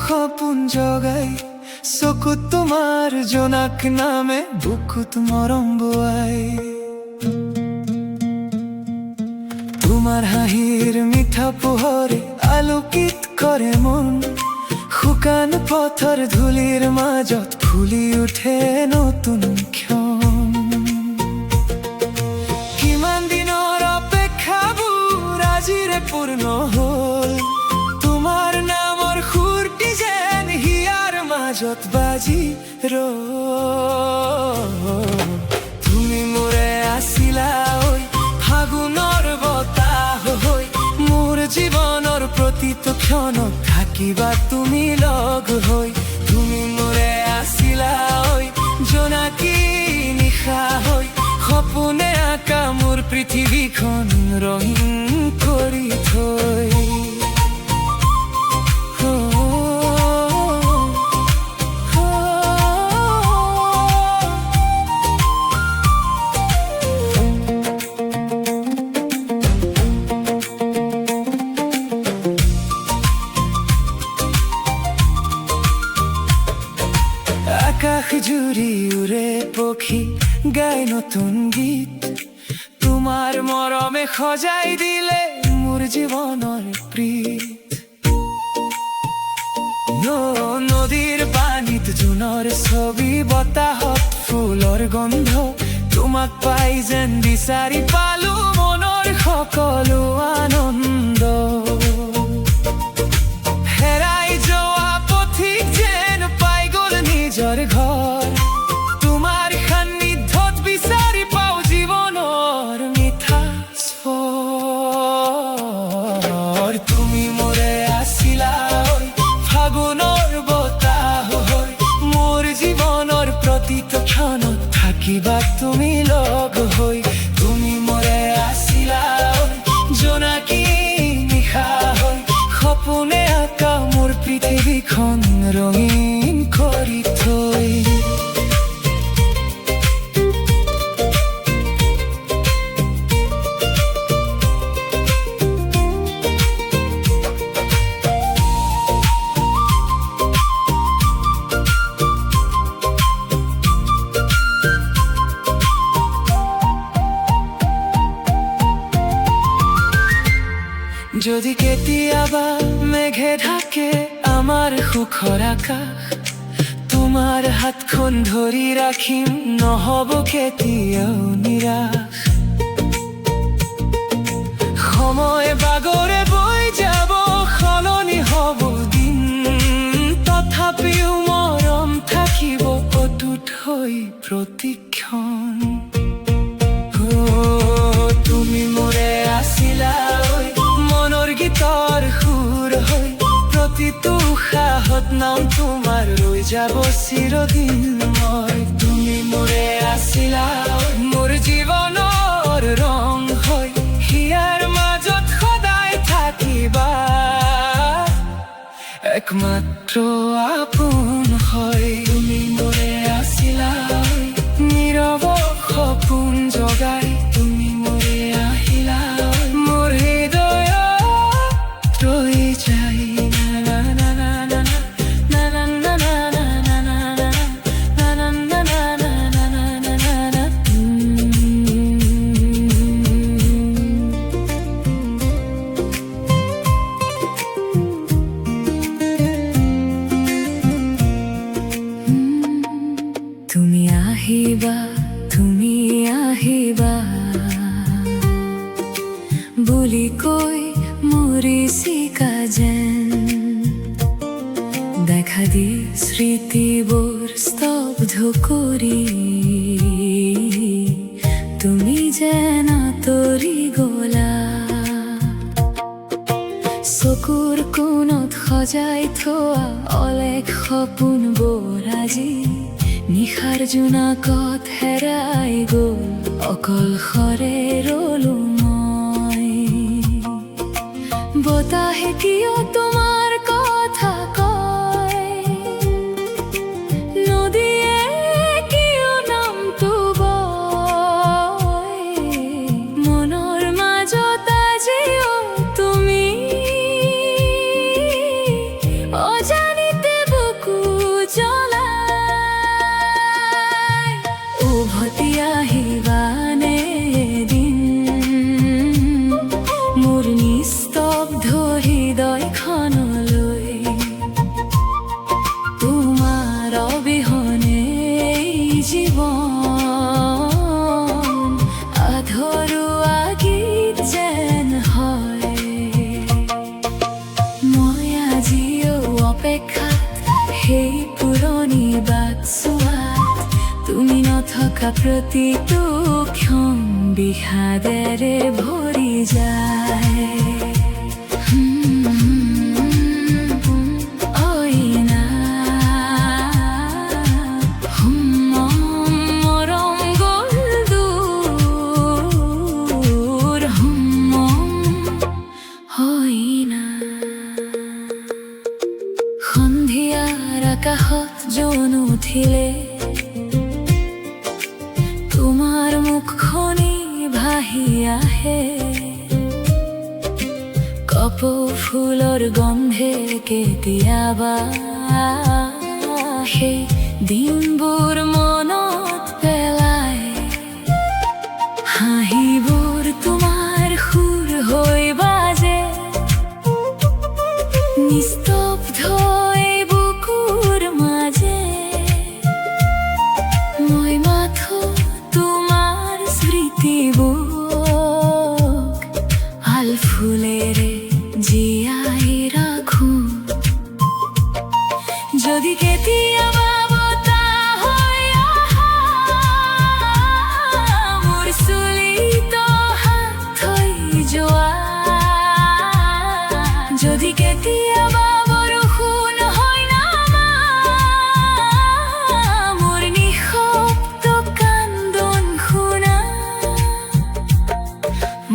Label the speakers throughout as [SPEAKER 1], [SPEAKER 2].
[SPEAKER 1] সপোন জগাই চকুত তোমাৰ জোনাক নামে বুকুত মৰম বোৱাই তোমাৰ হাঁহিৰ মিঠা পোহৰে আলোকিত কৰে মন শুকান পথৰ ধূলিৰ মাজত ফুলি উঠে নতুন ক্ষণ কিমান দিনৰ অপেক্ষাবোৰ আজিৰে পূৰ্ণ হ'ল তোমাৰ নামৰ সুৰটি যেন হিয়াৰ মাজত বাজি তুমি মোৰে আছিলা ঐ ফাগুনৰ বতাহ হৈ মোৰ জীৱনৰ প্ৰতিটো ক্ষণত থাকিবা তুমি লগ হৈ তুমি মোৰে আছিলা ঐ জোনাকী নিশা হৈ সপোনে আঁকা মোৰ পৃথিৱীখন ৰঙীন কৰি থৈ আকাশ জুৰি উৰে পক্ষী গাই নতুন গীত তোমাৰ মৰমে সজাই দিলে মোৰ জীৱনৰ প্ৰীত নদীৰ পানীত জোনৰ ছবি বতাহত ফুলৰ গন্ধ তোমাক পাই যেন বিচাৰি পালো মনৰ সকলো আনন্দ হেৰাই যোৱা পথিক যেন পাই গ'ল নিজৰ ঘৰ তোমাৰ সান্নিধ্যত বিচাৰি পাওঁ জীৱনৰ মিঠা স্বৰ তুমি মোৰে আছিলা ফাগুনৰ বতাহ হৈ মোৰ জীৱনৰ প্ৰতিটো ক্ষণত থাকিবা তুমি লগ হৈ তুমি মোৰে আছিলা জোনাকী নিশা হৈ সপোনে আঁকা মোৰ পৃথিৱীখন ৰঙীন কৰি থৈ যদি কেতিয়াবা মেঘে ঢাকে আমাৰ সুখৰ আকাশ তোমাৰ হাতখন ধৰি ৰাখিম নহব কেতিয়াও নিৰাশ সময় বাগৰে বৈ যাব সলনি হব দিন তথাপিও মৰম থাকিব অটুট হৈ প্ৰতিক্ষণ তুমি মোৰে আছিলা মনৰ গীতৰ সুৰ হৈ প্ৰতিটো উশাহত নাম তোমাৰ ৰৈ যাব চিৰদিন মই তুমি মোৰে আছিলা মোৰ জীৱনৰ ৰং হৈ হিয়াৰ মাজত সদায় থাকিবা একমাত্ৰ আপোন হৈ তুমি মোৰে আছিলা নীৰৱ সপোন জগাই তুমি মোৰে আহিলা মোৰ হৃদয়ত ৰৈ যায় তুমি আহিবা বুলি কৈ মৰিছিকা যেন দেখা দি স্মৃতিবোৰ স্তব্ধ কৰি তুমি যেন আঁতৰি গলা চকুৰ কোণত সজাই থোৱা অলেখ সপোনবোৰ আজি নিশাৰ জোনাকত হেৰাই গ'ল অকলশৰে ৰলো মই বতাহে কিয় তোমাৰ কথা কয় নদীয়ে কিয় নামটো বয় মনৰ মাজত আজিও তুমি অজানিত উভতি আহিবানে এদিন মোৰ নিস্তব্ধ হৃদয়খনলৈ তোমাৰ অবিহনে এই জীৱন আধৰুৱা গীত যেন হয়। মই আজিও অপেক্ষাত সেই পুৰণি বাটচোৱাত তুমি নথকা প্ৰতিটো ক্ষণ বিষাদেৰে ভৰি যায়। মৰম গ'ল দূৰ হইনা। সন্ধিয়াৰ আকাশত জোন উঠিলে তোমাৰ মুখখনি ভাহি আহে কপৌফুলৰ গন্ধে কেতিয়াবা সেই দিনবোৰ মনত পেলায়। হাঁহিবোৰ তোমাৰ সুৰ হৈ বাজে নিস্তব্ধ এই বুকুৰ মাজে। মই মাথো তোমাৰ স্মৃতিবোৰক আল ফুলেৰে জীয়াই ৰাখো। যদি কেতিয়াবা বতাহ হৈ আহা মোৰ চুলিত হাত থৈ যোৱা, যদি কেতিয়াবা বৰষুণ হৈ নামা মোৰ নিঃশব্দ কান্দোন শুনা।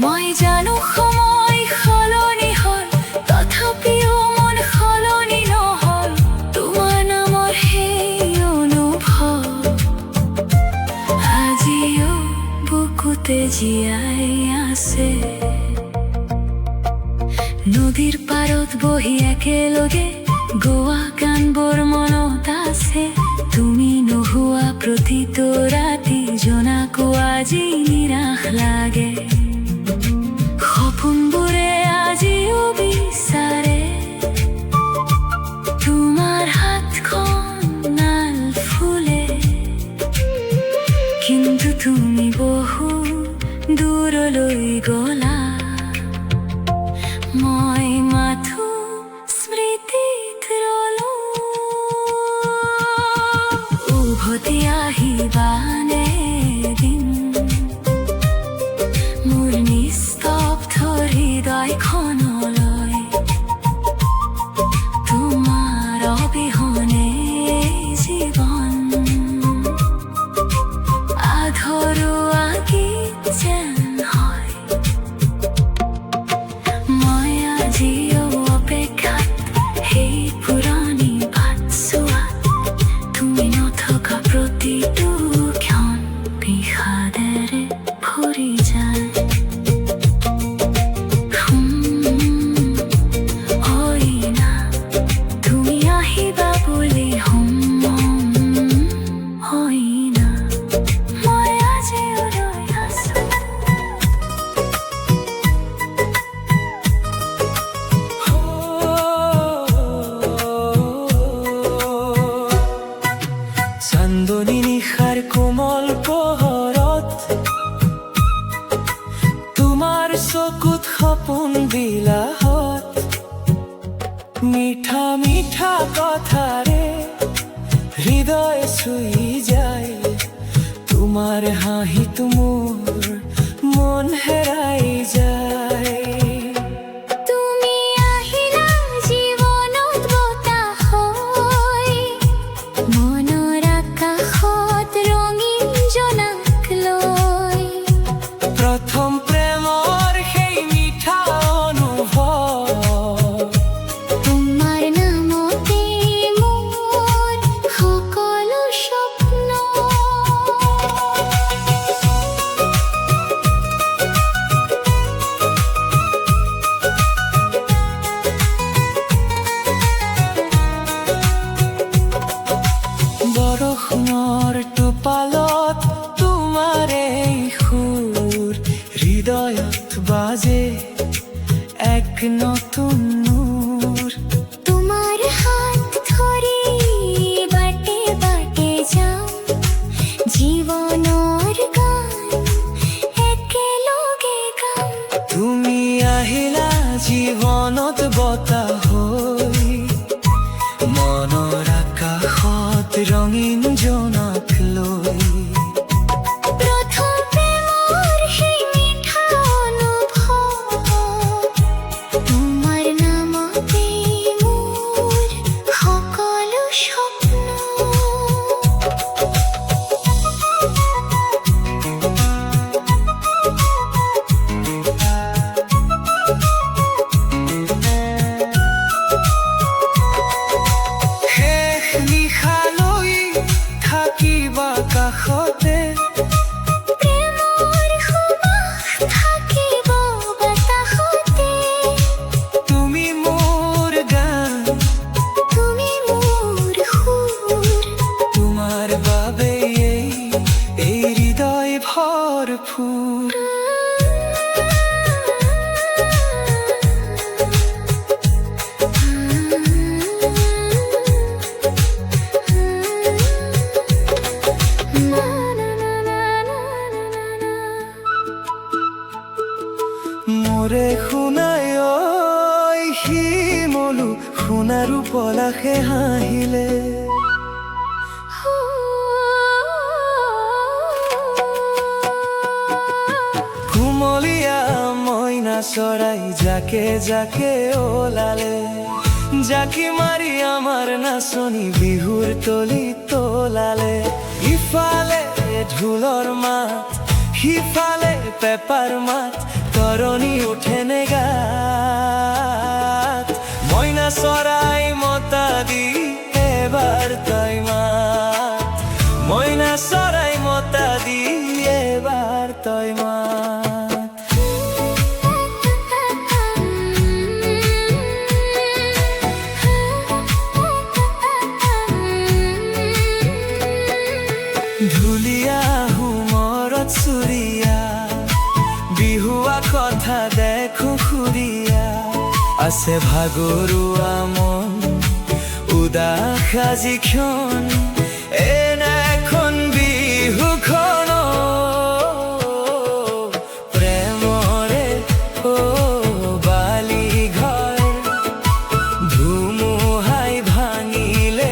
[SPEAKER 1] মই জানো সময় সলনি হ'ল তথাপিও মন সলনি নহ'ল। তোমাৰ নামৰ সেই অনুভৱ আজিও বুকুতে জীয়াই আছে। নদীৰ পাৰত বহি একেলগে গোৱা গানবোৰ মনত আছে। তুমি নোহোৱা প্ৰতিটো ৰাতি জোনাকো আজি নিৰাশ লাগে। সপোনবোৰে আজিও বিচাৰে তোমাৰ হাতখন নাল ফুলে, কিন্তু তুমি বহু দূৰলৈ গ'লা। মই মাথো স্মৃতিত ৰলো। উভতি আহিবানে এদিন মোৰ নিস্তব্ধ হৃদয়খনলৈ তোমাৰ অবিহনে এই জীৱন আধৰুৱা গীত যেন হয়। মই আজিও অপেক্ষাত সেই পুৰণি বাটচোৱাত তুমি নথকা প্ৰতিটো ক্ষণ বিষাদেৰে ভৰি যায়। হইনা তুমি আহিবা বুলি হইনা মই আজিও ৰৈ আছো।
[SPEAKER 2] চান্দনী নিশাৰ কোমল পোহৰত তোমাৰ চকুত সপোন বিলাহত মিঠা মিঠা কথাৰে হৃদয় চুই যায়। তোমাৰ হাঁহিটো মোৰ মন হেৰাই যায়।
[SPEAKER 1] তুমি আহিলা জীৱনত বতাহ হৈ মনৰ আকাশত ৰঙীন জোনাক লৈ।
[SPEAKER 2] প্ৰথম প্ৰেমৰ সেই মিঠা অনুভৱ
[SPEAKER 1] তোমাৰ নামতে মোৰ সকলো স্বপ্ন।
[SPEAKER 2] নতুন নূর।
[SPEAKER 1] তোমার হাত ধরে বাটে বাটে যাও জীৱনৰ গান একেলগে গাম।
[SPEAKER 2] তুমি আহিলা জীৱনত বতাহ হৈ, মনৰ আকাশত ৰঙীন জোনাক লৈ।
[SPEAKER 1] প্ৰথম প্ৰেমৰ সেই মিঠা অনুভৱ, তোমাৰ নামতে মোৰ সকলো স্বপ্ন।
[SPEAKER 2] শেষ নিশালৈ থাকিবা কাষতে,
[SPEAKER 1] প্ৰেমৰ সুবাস থাকিব বতাহতে।
[SPEAKER 2] তুমি মোৰ গান,
[SPEAKER 1] তুমি মোৰ সুৰ,
[SPEAKER 2] তোমাৰ বাবে এই হৃদয় ভৰপূৰ। মোৰে শুনাই ঐ শিমলু, সোণাৰু পলাশে হাঁহিলে। কুমলীয়া মইনা চৰাই জাকে জাকে ওলালে, জাকি মাৰি আমাৰ নাচনী বিহুৰ তলিত তোলালে। ইফালে ঢোলৰ মাত, সিফালে পেপাৰ মাত, তৰণি উঠেনে গাত। মইনা চৰাই মতা দি এবাৰ তই মাত, মইনা চৰাই মতা দি এবাৰ তই মাত। ঢুলীয়া হোমৰত চুৰিয়া, বিহুৱা কথা দেখো সুৰীয়া। আছে ভাগৰুৱা মন, উদাস আজি ক্ষণ, এনে এখন বিহুখন। প্ৰেমৰে বালি ঘৰ ধুমুহাই ভাঙিলে,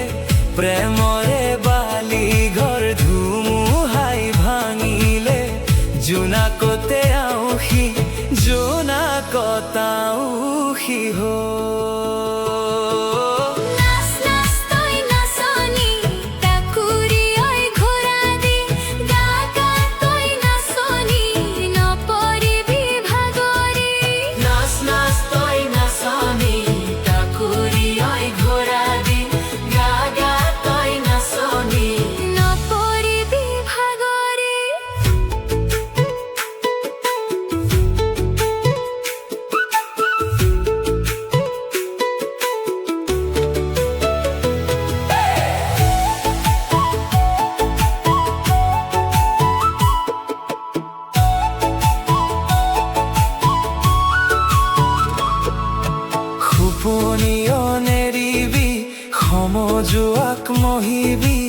[SPEAKER 2] প্ৰেমৰে বালি ঘৰ ধুমুহাই ভাঙিলে। জোনাকতে আউসী, জোনাকত আউসী
[SPEAKER 1] নাচ নাচ তই নাচনী, টাকুৰি ঐ ঘোঁৰা দি। গা গা তই নাচনী, নপৰিবি ভাগৰি।
[SPEAKER 2] নাচ নাচ তই নাচনী, টাকুৰি ঐ ঘোঁৰা দি। গা গা তই নাচনী,
[SPEAKER 1] নপৰিবি ভাগৰি।
[SPEAKER 2] খোপনিও নেৰিবি, সমজুৱাক মহিবি।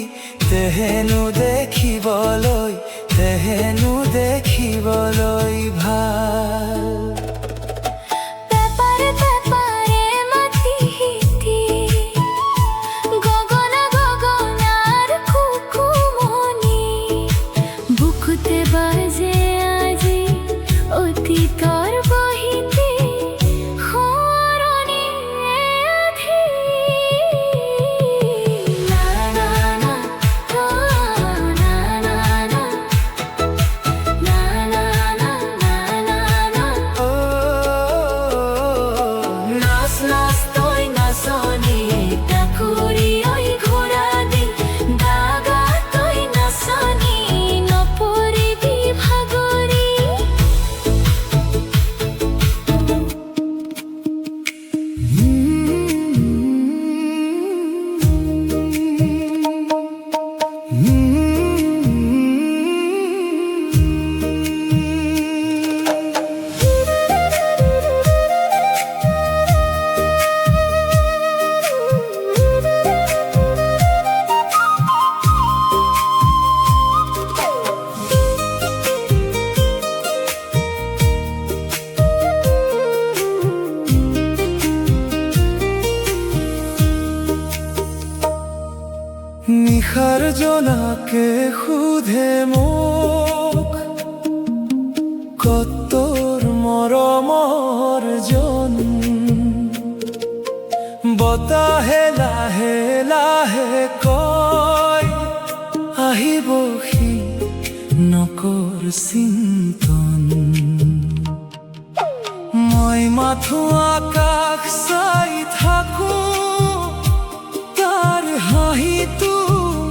[SPEAKER 2] তেহেনো দেখিবলৈ, তেহেনো দেখিবলৈ ভাল।
[SPEAKER 1] পেপাৰে পেপাৰে মাতি হিতি, গগনা গগনাৰ কুকুমনি। বুকুতে বাজে আজি অতীতৰ বহিতে, সোঁৱৰণি আধি। না না না, না না না, না না না, না না না।
[SPEAKER 3] জনাকে সুধে মোক কতর মৰমৰ জন বতাহে লাহে লাহে কয় আহিব সি নকৰ চিন্তন মই মাথো আকাশ চাই থাকো তাৰ হাঁহিটো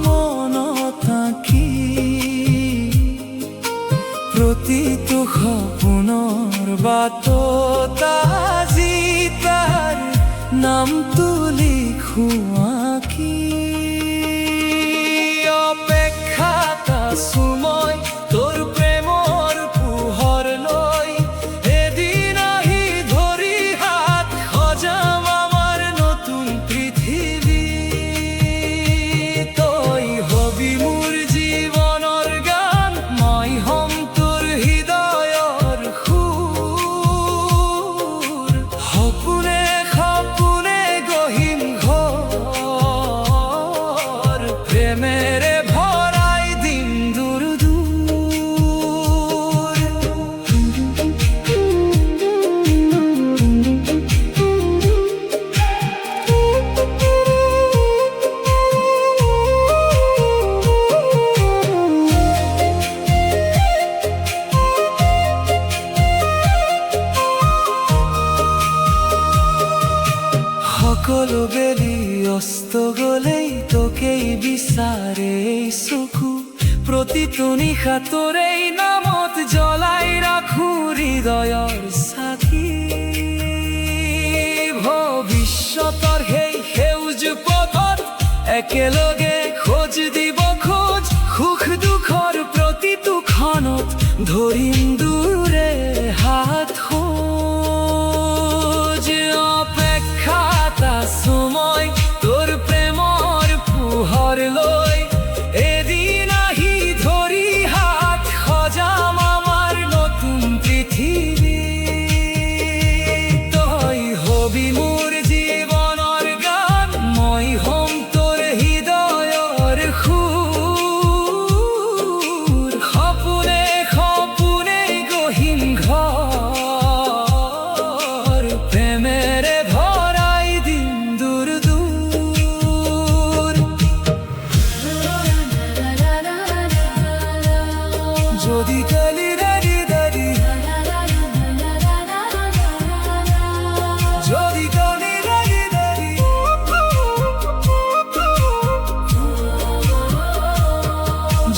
[SPEAKER 3] মনত আঁকি প্ৰতিটো সপোনৰ বাটত আজি তাৰ নামটো লিখো আঁকি অপেক্ষাত আছো মই তোৰ প্ৰেমৰ পোহৰ লৈ এদিন আহি ধৰি হাত সজাম আমাৰ নতুন পৃথিৱী তই হবি মোৰ জীৱনৰ গান মই হম তোৰ হৃদয়ৰ সুৰ সপোনে সপোনে গহিম ঘৰ প্ৰেমেৰে ভৰাই দিম দূৰ দূৰ সকলো বেলি অস্ত গলেই তোকেই বিচাৰে এই চকু প্ৰতিটো নিশা তোৰেই নামত জ্বলাই ৰাখো হৃদয়ৰ চাকি ভৱিষ্যতৰ সেই সেউজ পথত একেলগে খোজ দিব খোজ সুখ দুখৰ প্ৰতিটো ক্ষণত ধৰিম দূৰে হাত খোজ অপেক্ষাত আছো মই তোৰ প্ৰেমৰ পোহৰ লৈ এদিন আহি ধৰি হাত সজাম আমাৰ নতুন পৃথিৱী তই হবি মোৰ জীৱনৰ গান মই হম তোৰ হৃদয়ৰ সুৰ সপোনে সপোনে গহিম ঘৰ প্ৰেমেৰে ভৰাই দিম দূৰ দূৰ যদি কালি দাদি দাদি যদি কালি দাদি দাদি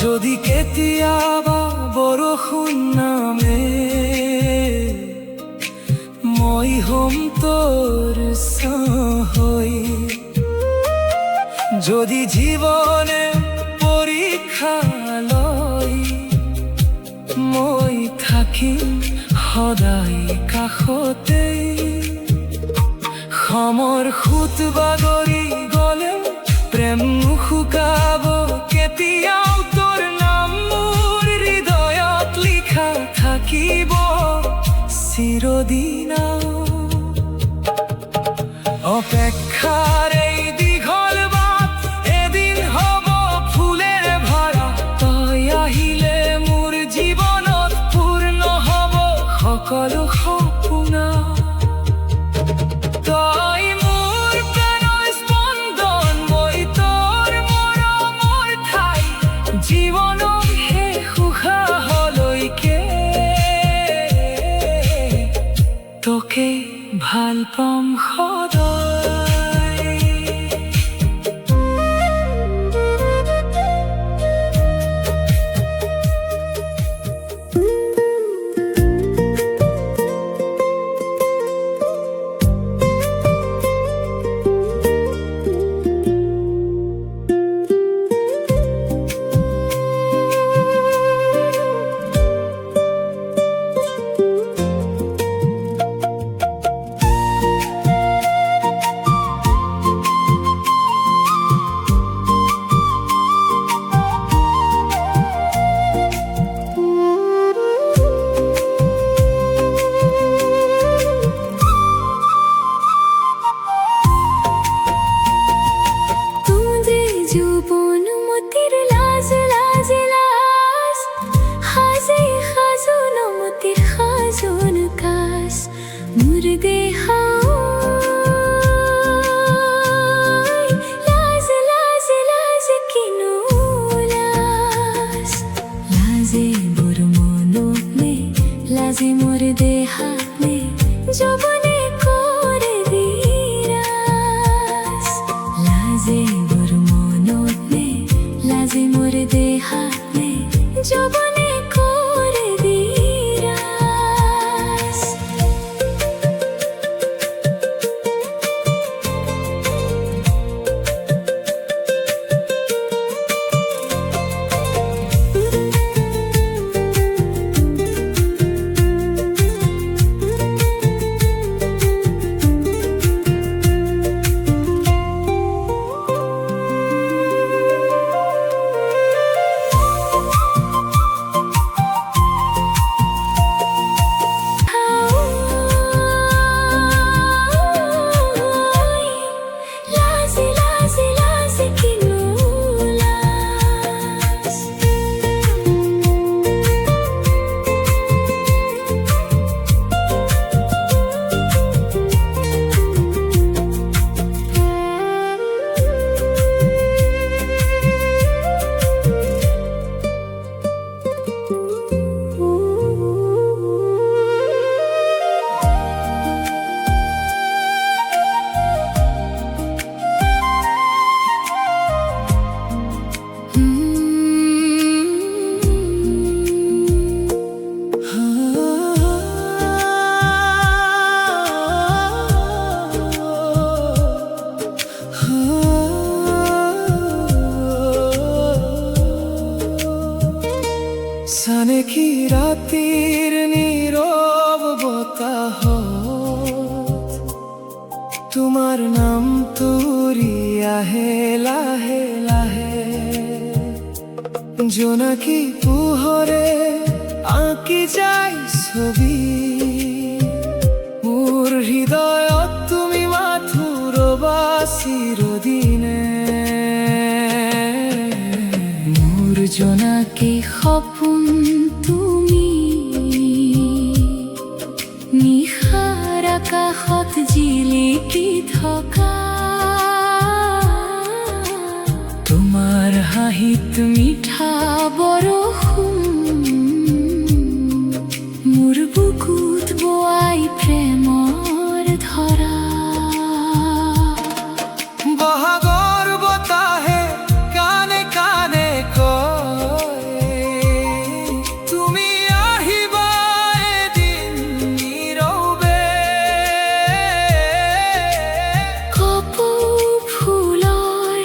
[SPEAKER 3] যদি কেতিয়াবা বৰষুণ নামে মই হম তোৰ ছাঁ যদি জীৱনে পৰীক্ষা লয় মই থাকিম সদায় কাষতে সমৰ সুত বাগৰি গলে প্ৰেম শুকাব কেতিয়াও তোৰ নাম মোৰ হৃদয়ত লিখা থাকিব চিৰদিনা অপেক্ষাৰ এই দীঘল বাট এদিন হ'ব ফুলেৰ ভৰা তই আহিলে মোৰ জীৱনত পূৰ্ণ হ'ব সকলো সপোনা তই মোৰ প্ৰাণৰ স্পন্দন মই তোৰ মৰমৰ ঠাই জীৱনৰ শেষ উশাহলৈকে তোকে ভাল পাম সদায়
[SPEAKER 1] মোর দেহাতে যৌবনে করে বিরাজ লাজে মোর মনতে লাজে মোর দেহাতে যৌবনে করে বিরাজ লাজে লাজে লাজে কিনুলাস
[SPEAKER 3] সানে কি রাতির নীরব বতাহ তোমার নাম তুরিয়া হে লাহে লাহে জোনাকি পোহরে আঁকি যাই ছবি মোর হৃদয়ত তুমি মাথুর চিরদিনে
[SPEAKER 1] মোর জোনাকি সপোন তুমি নিশাৰ আকাশত জিলিকি থকা তোমাৰ হাঁহিত মিঠা বৰষুণ মোৰ বুকুত বোৱাই প্ৰেমৰ ধৰা
[SPEAKER 3] বহাগৰ বতাহে কানে কানে কয় তুমি আহিবা এদিন নীৰৱে
[SPEAKER 1] কপৌ ফুলৰ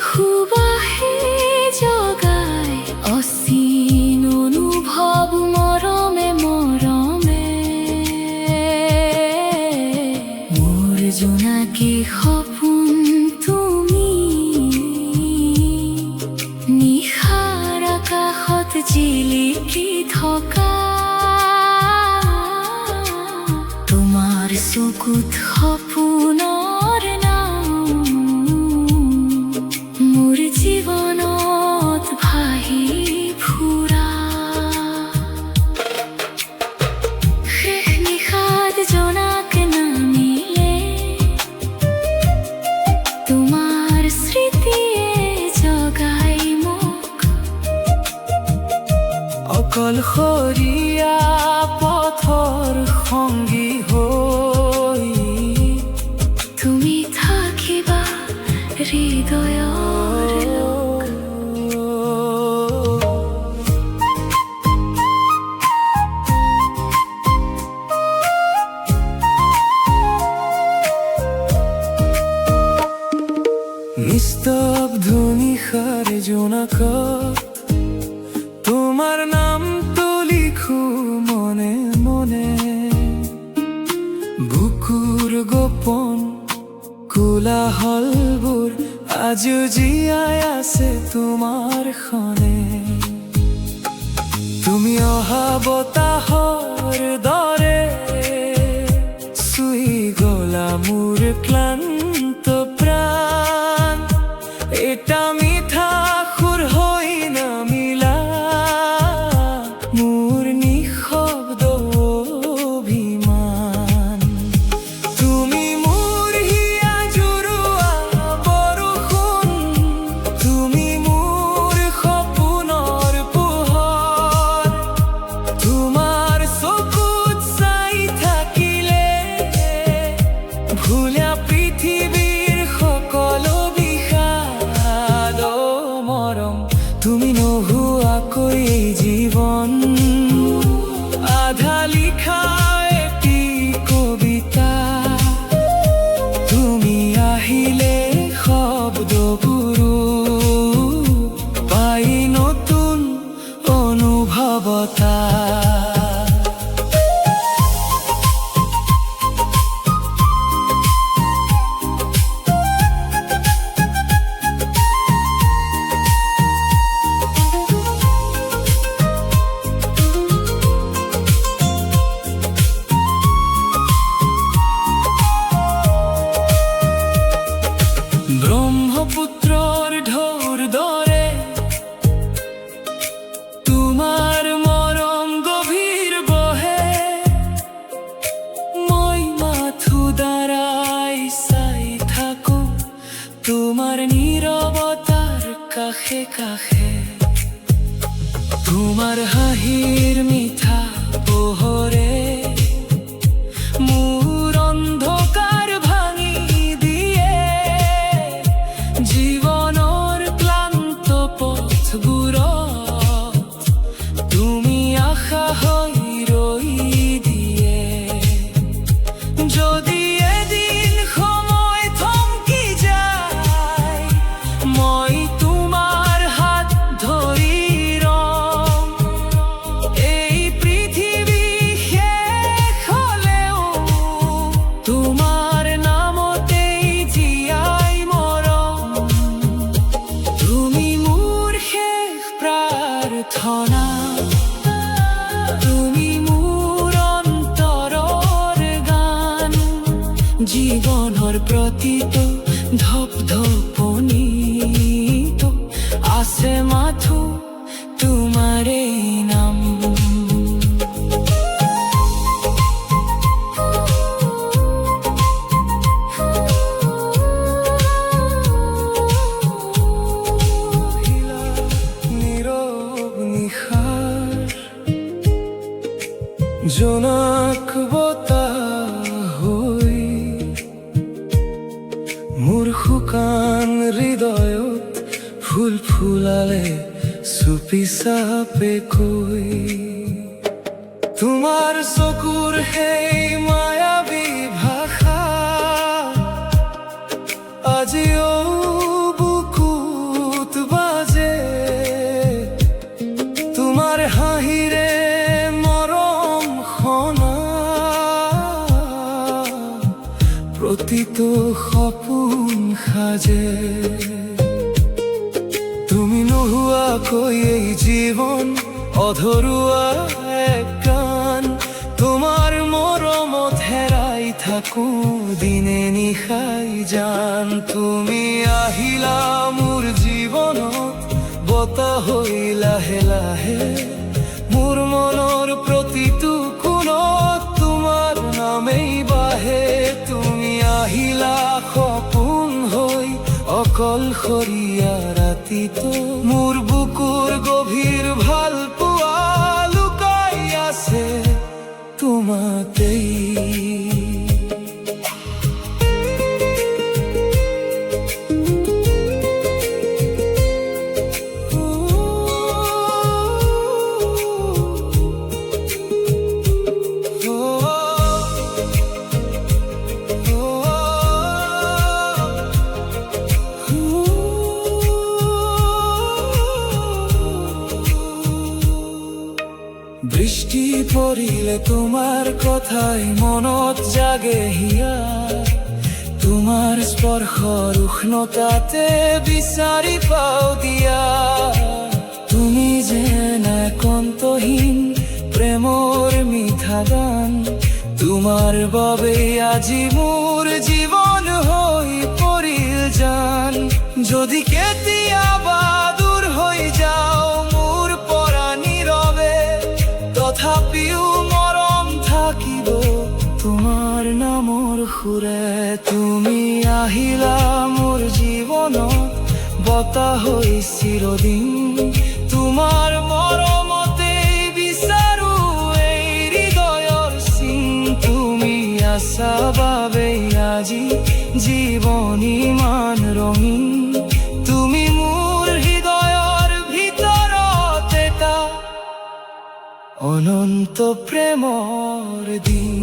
[SPEAKER 1] সুবাসে জগাই অচিন অনুভৱ মৰমে মৰমে মোৰ জোনাকী সপোন তুমি নিশাৰ আকাশত জিলিকি থকা তোমাৰ চকুত সপোনৰ নাম মোৰ জীৱনত ভাহি ফুৰা শেষ নিশাত জোনাক নামিলে তোমাৰ স্মৃতিয়ে জগাই মোক
[SPEAKER 3] অকলশৰীয়া পথৰ সংগী হৈ
[SPEAKER 1] তুমি থাকিবা হৃদয়ৰ লোক
[SPEAKER 3] নিস্তব্ধ নিশাৰ জোনাকত তোমাৰ নামটো লিখো মনে মনে বুকুৰ গোপন কোলাহলবোৰ আজিও জীয়াই আছে তোমাৰ সনে তুমি অহা বতাহৰ দৰে চুই গলা মোৰ ক্লান্ত প্ৰাণ এটা মিঠা সুৰ হৈ নামিলা মোৰ নিঃশব্দ অভিমান তুমি মোৰ হিয়া জুৰুৱা বৰষুণ তুমি মোৰ সপোনৰ পোহৰ তোমাৰ চকুত প্রতীত ধপধপনিত আছে মাথো তোমার এই নাম। নীরব নিশাৰ জোনাক বতাহ হৈ মোৰ শুকান হৃদয়ত ফুল ফুলালে চুপি চাপে কৈ। তোমাৰ চকুৰ সেই মায়াবী ভাষা আজিও বুকুত বাজে। তোমাৰ হাঁহিৰে মৰম খনা প্ৰতিটো সপোন সাজে। তুমি নোহোৱাকৈ এই জীৱন অধৰুৱা এক গান। তোমাৰ মৰমত হেৰাই থাকো দিনে নিশাই জান। তুমি আহিলা মোৰ জীৱনত বতাহ হৈ লাহে লাহে মোৰ মনৰ প্ৰতিটো কোণত তোমাৰ নামেই বাহে। তুমি আহিলা সপোন হৈ অকলশৰীয়া ৰাতিটো মোৰ বুকুৰ গভীৰ ভাল পোৱা লুকাই আছে তোমাতেই। বৃষ্টি পৰিলে তোমাৰ কথাই মনত জাগে হিয়া। তোমাৰ স্পৰ্শৰ উষ্ণতাতে বিচাৰি পাওঁ দিয়া। তুমি যেন এক অন্তহীন প্ৰেমৰ মিঠা গান। তোমাৰ বাবে আজি মোৰ জীৱন হৈ পৰিল জান। যদি কেতিয়াবা দূৰ হৈ যাওঁ মোৰ পৰা নীৰৱে তথাপিও মৰম থাকিব তোমাৰ নামৰ সুৰে। তুমি আহিলা মোৰ জীৱনত বতাহ হৈ চিৰদিন। তোমাৰ মৰমতে বিচাৰো এই হৃদয়ৰ চিন। তুমি আছা বাবেই আজি জীৱন ইমান ৰঙীন। তুমি মোৰ হৃদয়ৰ ভিতৰত এটা অনন্ত প্ৰেমৰ দিন।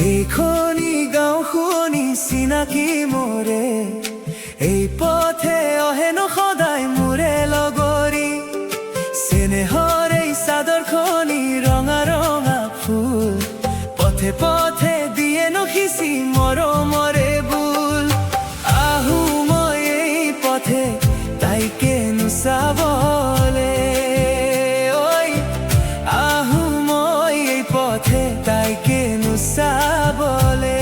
[SPEAKER 3] এইখনি গাঁওখনি চিনাকি মোৰে। এই পথে অহেনো সদায় মোৰে লগৰী। চেনেহৰ এই চাদৰখনি ৰঙা ৰঙা ফুল। পথে পথে দিয়ে নখিচি মৰমৰে বুল। আহো মই এই পথে তাইকে নুচাবলে। ঐ আহো মই এই পথে তাইকে নুচাবলে।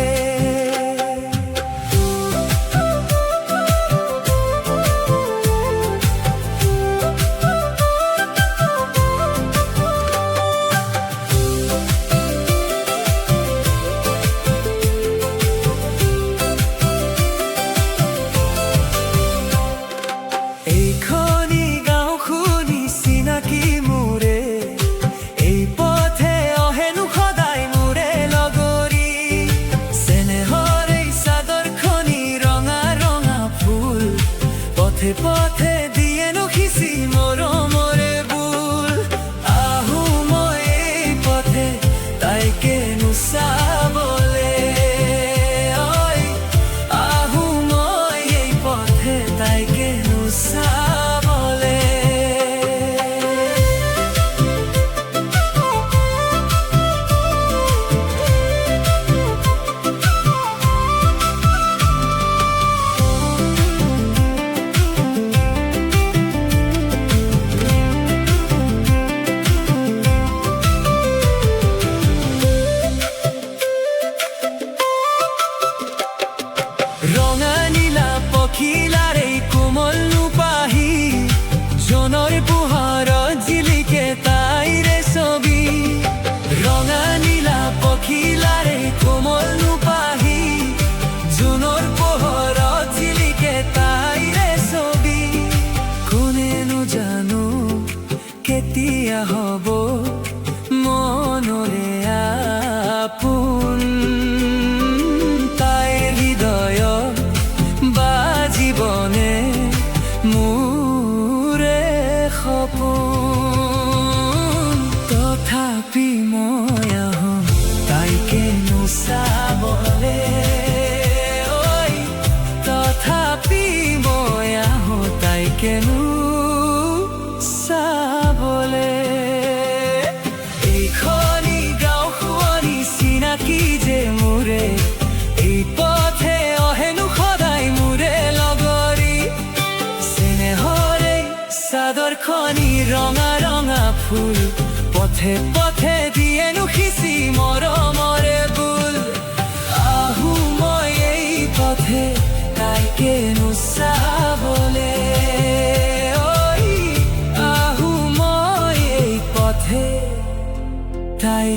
[SPEAKER 3] এইখনি গাঁওখনি চিনাকি মোৰে। এই পথে অহেনো সদায় মোৰে লগৰী। চেনেহৰ এই চাদৰখনি ৰঙা ৰঙা ফুল। পথে পথে দিয়ে নখিচি মৰমৰে বুল। আহো মই এই পথে তাইকে নুচাবলে। ঐ আহো মই এই পথে তাইকে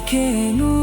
[SPEAKER 3] কেনো